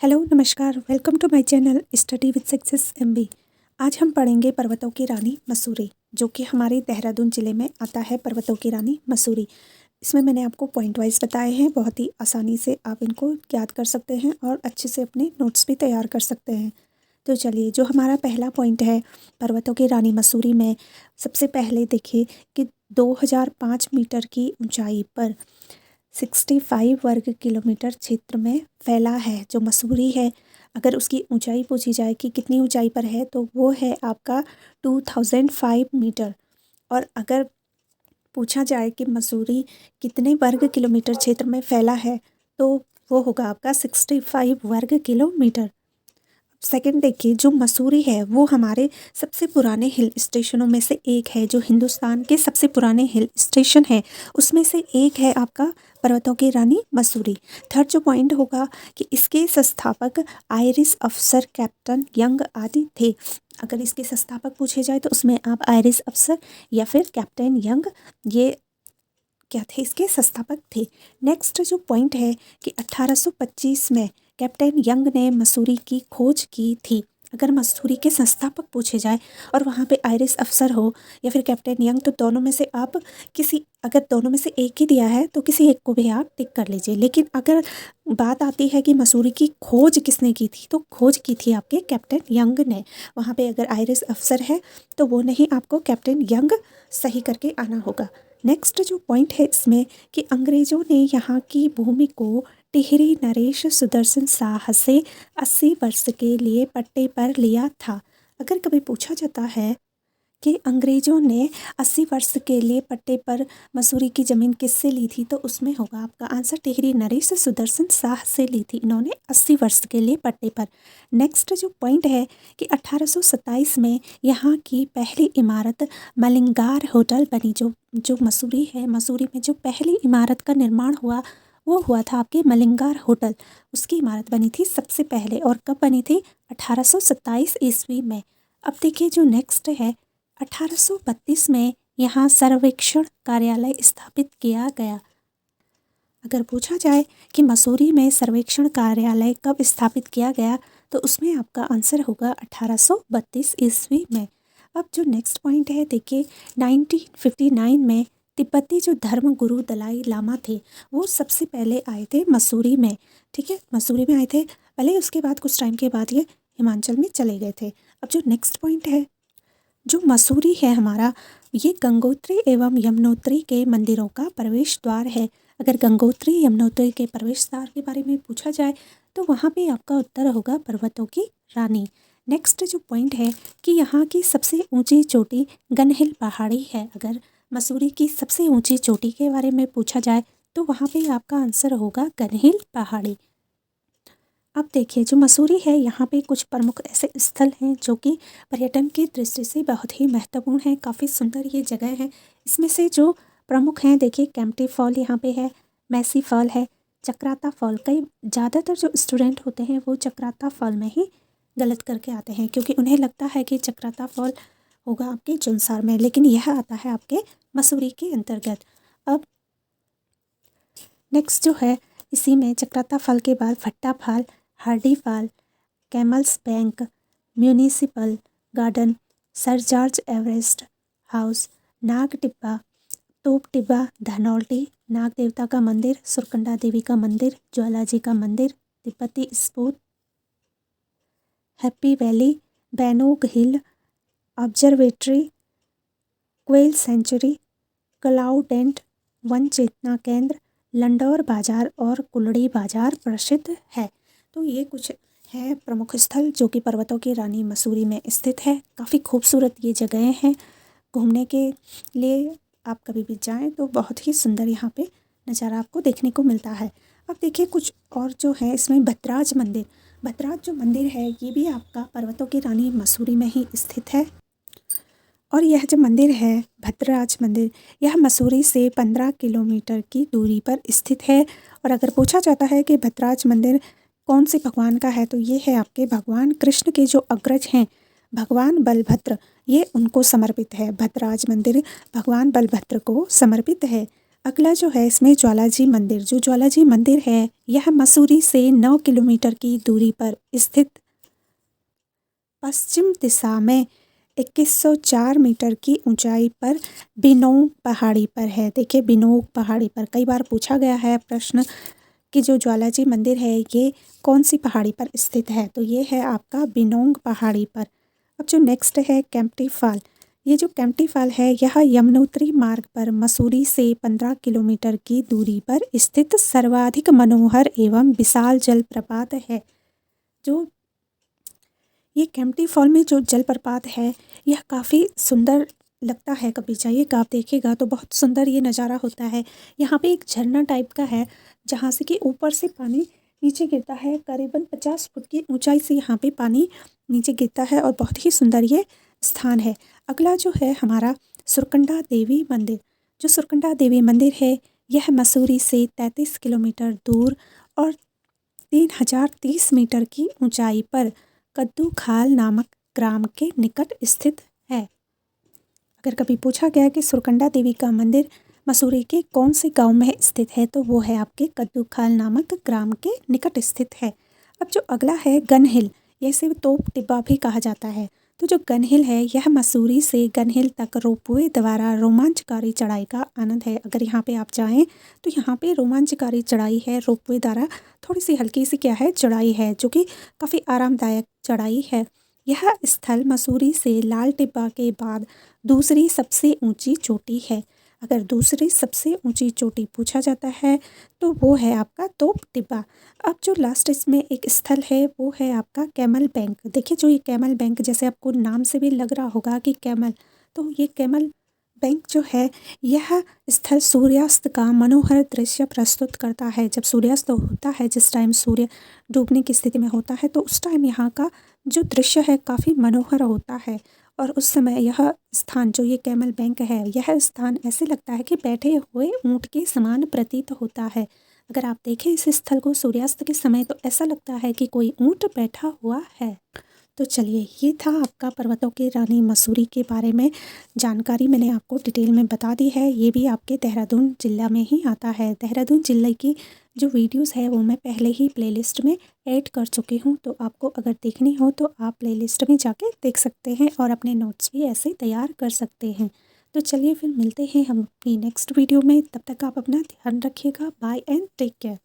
Hello नमस्कार, welcome to my channel study with success MB. आज हम पढ़ेंगे पर्वतों की रानी मसूरी, जो कि हमारे देहरादून ज़िले में आता है। पर्वतों की रानी मसूरी, इसमें मैंने आपको पॉइंट वाइज बताए हैं। बहुत ही आसानी से आप इनको याद कर सकते हैं और अच्छे से अपने नोट्स भी तैयार कर सकते हैं। तो चलिए, जो हमारा पहला पॉइंट है पर्वतों की रानी मसूरी में, सबसे पहले देखिए कि 2005 मीटर की ऊंचाई पर 65 वर्ग किलोमीटर क्षेत्र में फैला है। जो मसूरी है, अगर उसकी ऊंचाई पूछी जाए कि कितनी ऊंचाई पर है, तो वो है आपका 2005 मीटर। और अगर पूछा जाए कि मसूरी कितने वर्ग किलोमीटर क्षेत्र में फैला है, तो वो होगा आपका 65 वर्ग किलोमीटर। सेकंड देखिए, जो मसूरी है वो हमारे सबसे पुराने हिल स्टेशनों में से एक है। जो हिंदुस्तान के सबसे पुराने हिल स्टेशन है उसमें से एक है आपका पर्वतों की रानी मसूरी। थर्ड जो पॉइंट होगा कि इसके संस्थापक आयरिश अफसर कैप्टन यंग आदि थे। अगर इसके संस्थापक पूछे जाए तो उसमें आप आयरिश अफसर या फिर कैप्टन यंग, ये क्या थे, इसके संस्थापक थे। नेक्स्ट जो पॉइंट है कि 1825 में कैप्टन यंग ने मसूरी की खोज की थी। अगर मसूरी के संस्थापक पूछे जाए और वहाँ पे आयरिश अफसर हो या फिर कैप्टन यंग, तो दोनों में से आप अगर दोनों में से एक ही दिया है तो किसी एक को भी आप टिक कर लीजिए। लेकिन अगर बात आती है कि मसूरी की खोज किसने की थी, तो खोज की थी आपके कैप्टन यंग ने। वहाँ पे अगर आयरिश अफसर है तो वो नहीं, आपको कैप्टन यंग सही करके आना होगा। नेक्स्ट जो पॉइंट है इसमें कि अंग्रेज़ों ने यहाँ की भूमि को टिहरी नरेश सुदर्शन शाह से 80 वर्ष के लिए पट्टे पर लिया था। अगर कभी पूछा जाता है कि अंग्रेज़ों ने 80 वर्ष के लिए पट्टे पर मसूरी की ज़मीन किससे ली थी, तो उसमें होगा आपका आंसर टिहरी नरेश सुदर्शन शाह से ली थी इन्होंने 80 वर्ष के लिए पट्टे पर। नेक्स्ट जो पॉइंट है कि 1827 में यहाँ की पहली इमारत मलिंगार होटल बनी। जो मसूरी है, मसूरी में जो पहली इमारत का निर्माण हुआ वो हुआ था आपके मलिंगार होटल। उसकी इमारत बनी थी सबसे पहले, और कब बनी थी? 1827 ईस्वी में। अब देखिए जो नेक्स्ट है, 1832 में यहाँ सर्वेक्षण कार्यालय स्थापित किया गया। अगर पूछा जाए कि मसूरी में सर्वेक्षण कार्यालय कब स्थापित किया गया, तो उसमें आपका आंसर होगा 1832 ईस्वी में। अब जो नेक्स्ट पॉइंट है देखिए, 1959 में तिब्बती जो धर्म गुरु दलाई लामा थे, वो सबसे पहले आए थे मसूरी में। ठीक है, मसूरी में आए थे पहले, उसके बाद कुछ टाइम के बाद ये हिमाचल में चले गए थे। अब जो नेक्स्ट पॉइंट है, जो मसूरी है हमारा, ये गंगोत्री एवं यमुनोत्री के मंदिरों का प्रवेश द्वार है। अगर गंगोत्री यमुनोत्री के प्रवेश द्वार के बारे में पूछा जाए तो वहाँ पे आपका उत्तर होगा पर्वतों की रानी। नेक्स्ट जो पॉइंट है कि यहाँ की सबसे ऊंची चोटी गनहिल पहाड़ी है। अगर मसूरी की सबसे ऊंची चोटी के बारे में पूछा जाए तो वहाँ पे आपका आंसर होगा गनहिल पहाड़ी। अब देखिए जो मसूरी है, यहाँ पे कुछ प्रमुख ऐसे स्थल हैं जो कि पर्यटन की दृष्टि से बहुत ही महत्वपूर्ण हैं। काफ़ी सुंदर ये जगह है। इसमें से जो प्रमुख हैं देखिए, कैंपटी फॉल यहाँ पे है, मैसी फॉल है, चक्राता फॉल। कई ज़्यादातर जो स्टूडेंट होते हैं वो चक्राता फॉल में ही गलत करके आते हैं, क्योंकि उन्हें लगता है कि चक्राता फॉल होगा आपके जुनसार में, लेकिन यह आता है आपके मसूरी के अंतर्गत। अब नेक्स्ट जो है, इसी में चक्राता फॉल के बाद Bhatta fall, Hardy fall, camel's bank, municipal garden, sir George Everest house, Nag Tibba, Top Tibba, Dhanaulti, नाग देवता का मंदिर, सुरकंडा देवी का मंदिर, ज्वाला जी का मंदिर, तिब्बती स्पूत, हैप्पी वैली, बैनोग हिल ऑब्जर्वेटरी, क्वेल सेंचुरी, क्लाउडेंट वन चेतना केंद्र, लंडौर बाजार और कुलड़ी बाजार प्रसिद्ध है। तो ये कुछ है प्रमुख स्थल जो कि पर्वतों की रानी मसूरी में स्थित है। काफ़ी खूबसूरत ये जगहें हैं, घूमने के लिए आप कभी भी जाएं तो बहुत ही सुंदर यहाँ पे नज़ारा आपको देखने को मिलता है। अब देखिए कुछ और जो है इसमें, भद्राज मंदिर। भद्राज जो मंदिर है ये भी आपका पर्वतों की रानी मसूरी में ही स्थित है। और यह जो मंदिर है भद्रराज मंदिर, यह मसूरी से 15 किलोमीटर की दूरी पर स्थित है। और अगर पूछा जाता है कि भद्रराज मंदिर कौन से भगवान का है, तो ये है आपके भगवान कृष्ण के जो अग्रज हैं, भगवान बलभद्र, ये उनको समर्पित है। भद्रराज मंदिर भगवान बलभद्र को समर्पित है। अगला जो है इसमें ज्वालाजी मंदिर, जो ज्वालाजी मंदिर है यह मसूरी से 9 किलोमीटर की दूरी पर स्थित पश्चिम दिशा में 2104 मीटर की ऊंचाई पर बिनोंग पहाड़ी पर है। देखिए बिनोंग पहाड़ी पर कई बार पूछा गया है प्रश्न कि जो ज्वालाजी मंदिर है ये कौन सी पहाड़ी पर स्थित है, तो ये है आपका बिनोंग पहाड़ी पर। अब जो नेक्स्ट है केम्प्टी फॉल, ये जो केम्प्टी फॉल है यह यमुनोत्री मार्ग पर मसूरी से 15 किलोमीटर की दूरी पर स्थित सर्वाधिक मनोहर एवं विशाल जलप्रपात है। जो ये केम्प्टी फॉल में जो जलप्रपात है यह काफ़ी सुंदर लगता है, कभी जाइएगा आप देखिएगा तो बहुत सुंदर ये नज़ारा होता है। यहाँ पे एक झरना टाइप का है जहाँ से कि ऊपर से पानी नीचे गिरता है, करीबन 50 फुट की ऊंचाई से यहाँ पे पानी नीचे गिरता है और बहुत ही सुंदर ये स्थान है। अगला जो है हमारा सुरकंडा देवी मंदिर, जो सुरकंडा देवी मंदिर है यह मसूरी से 33 किलोमीटर दूर और 3030 मीटर की ऊंचाई पर कद्दू खाल नामक ग्राम के निकट स्थित है। अगर कभी पूछा गया कि सुरकंडा देवी का मंदिर मसूरी के कौन से गांव में स्थित है, तो वो है आपके कद्दू खाल नामक ग्राम के निकट स्थित है। अब जो अगला है गन हिल, इसे तोप टिब्बा भी कहा जाता है। तो जो गन हिल है यह मसूरी से गन हिल तक रोपवे द्वारा रोमांचकारी चढ़ाई का आनंद है। अगर यहाँ पे आप जाएं तो यहाँ पे रोमांचकारी चढ़ाई है, रोपवे द्वारा थोड़ी सी हल्की सी क्या है चढ़ाई है, जो कि काफ़ी आरामदायक चढ़ाई है। यह स्थल मसूरी से लाल टिब्बा के बाद दूसरी सबसे ऊंची चोटी है। अगर दूसरी सबसे ऊंची चोटी पूछा जाता है तो वो है आपका तोप टिब्बा। अब जो लास्ट इसमें एक स्थल है वो है आपका कैमल बैंक। देखिए जो ये कैमल बैंक, जैसे आपको नाम से भी लग रहा होगा कि कैमल, तो ये कैमल बैंक जो है यह स्थल सूर्यास्त का मनोहर दृश्य प्रस्तुत करता है। जब सूर्यास्त होता है, जिस टाइम सूर्य डूबने की स्थिति में होता है, तो उस टाइम यहाँ का जो दृश्य है काफ़ी मनोहर होता है। और उस समय यह स्थान जो ये कैमल बैंक है, यह स्थान ऐसे लगता है कि बैठे हुए ऊँट के समान प्रतीत होता है। अगर आप देखें इस स्थल को सूर्यास्त के समय तो ऐसा लगता है कि कोई ऊँट बैठा हुआ है। तो चलिए ये था आपका पर्वतों की रानी मसूरी के बारे में जानकारी, मैंने आपको डिटेल में बता दी है। ये भी आपके देहरादून ज़िला में ही आता है। देहरादून ज़िले की जो वीडियोस है वो मैं पहले ही प्लेलिस्ट में ऐड कर चुकी हूँ, तो आपको अगर देखनी हो तो आप प्लेलिस्ट में जाके देख सकते हैं और अपने नोट्स भी ऐसे तैयार कर सकते हैं। तो चलिए फिर मिलते हैं हम अपनी नेक्स्ट वीडियो में, तब तक आप अपना ध्यान रखिएगा। Bye and take care.